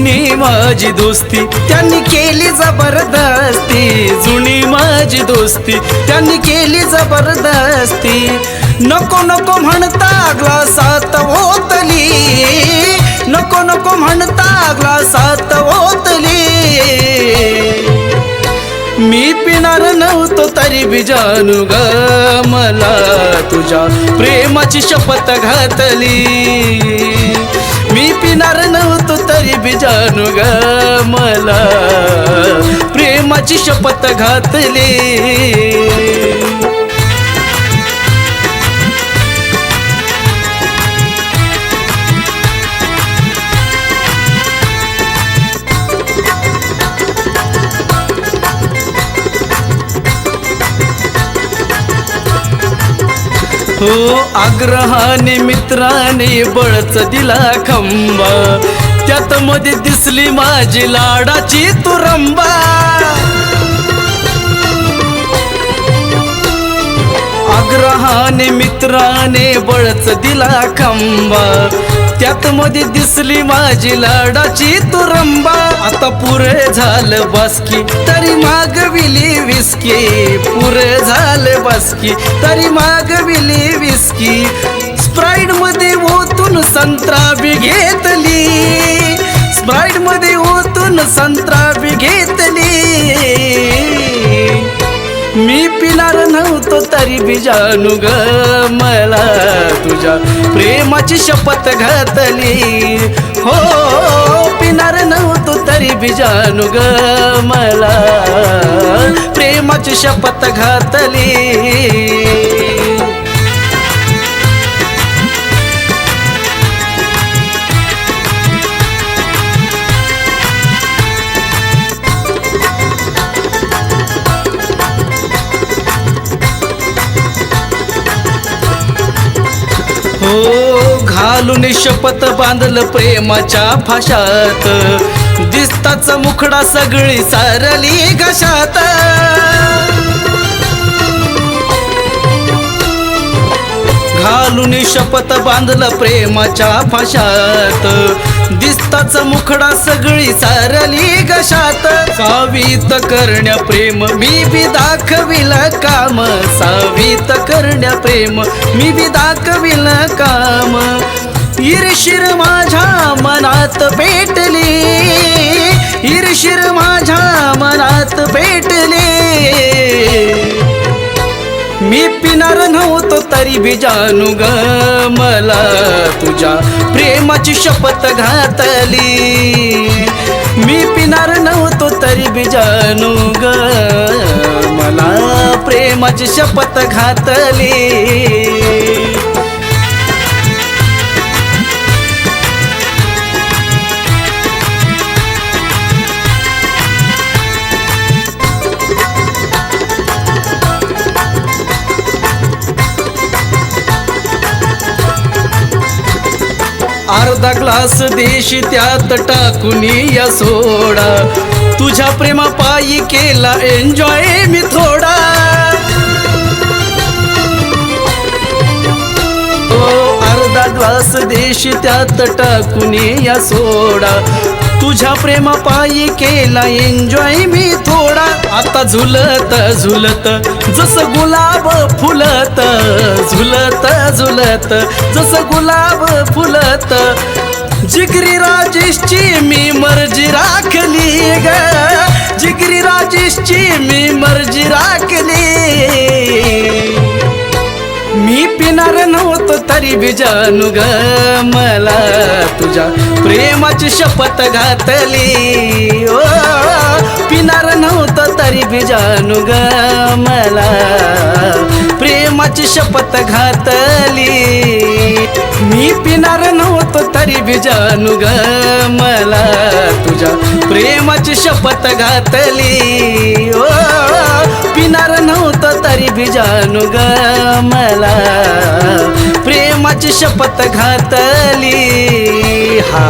जुनी माझी दोस्ती त्यांनी केली जबरदस्ती, जुनी माझी दोस्ती त्यांनी केली जबरदस्ती. नको नको म्हणता ग्लासात ओतली, नको नको म्हणता ग्लासात ओतली. मी पिणार नव्हतो तरी बी जानू ग मला तुझ्या प्रेमाची शपथ घातली. मी पिणार नव्हतो तरी बी जानू ग मला प्रेमाची शपथ घातली. हो आग्रहाने मित्राने बळच दिला खंबा, त्यात मध्ये दिसली माझी लाडाची तुरंबा. आग्रहाने मित्राने बळच दिला खंबा, त्यात मध्ये दिसली माझी लाडाची तुरंबा. आता पुरे झालं बासकी तरी मागविली विस्की, पुरे झालं बासकी तरी मागविली विस्की. स्प्राईट मध्ये ओतून संत्रा बी घेतली, स्प्राईट मध्ये ओतून संत्रा बी घेतली. मी पिणार नव्हतो तरी बी जानू ग मला तुझ्या प्रेमाची शपथ घातली. हो पिणार नव्हतो तरी बी जानू ग मला प्रेमाची शपथ घातली. हो घालून शपथ बांधलं प्रेमाच्या फाशात, दिसताच मुखडा सगळी सारली घशात. घालून शपथ बांधलं प्रेमाच्या फाशात, दिसताच मुखडा सगळी सारली घशात. सावीत करण्या प्रेम मी बी दाखविल काम, सावीत करण्या प्रेम मी बी दाखविल काम. ईर्षीर माझ्या मनात पेटली, ईर्षीर माझ्या मनात पेटली. मी पिणार नव्हतो तरी बी जानू ग मला तुझ्या प्रेमाची शपथ घातली. मी पिणार नव्हतो तरी बी जानू ग मला प्रेमाची शपथ घातली. अर्धा ग्लास देशी त्यात टाकून या सोडा, तुझ्या प्रेमापायी केला एन्जॉय मी थोडा. ओ अर्धा ग्लास देशी त्यात टाकून या सोडा, तुझ्या प्रेमापायी केला एन्जॉय मी थोडा. आता झुलत झुलत जसं गुलाब फुलत, झुलत झुलत जसं गुलाब फुलत. जिगरी राजेशची मी मर्जी राखली ग, जिगरी राजेशची मी मर्जी राखली. मी पिणार नव्हतो तरी बी जानू ग मला तुझ्या प्रेमाची शपथ घातली. ओ पिणार नव्हतो तरी बी जानू ग मला प्रेमाची शपथ घातली. मी पिणार नव्हतो तरी बी जानू ग मला तुझ्या प्रेमाची शपथ घातली. ओ पिणार नव्हतो तरी बी जानू ग मला प्रेमाची शपथ घातली. हा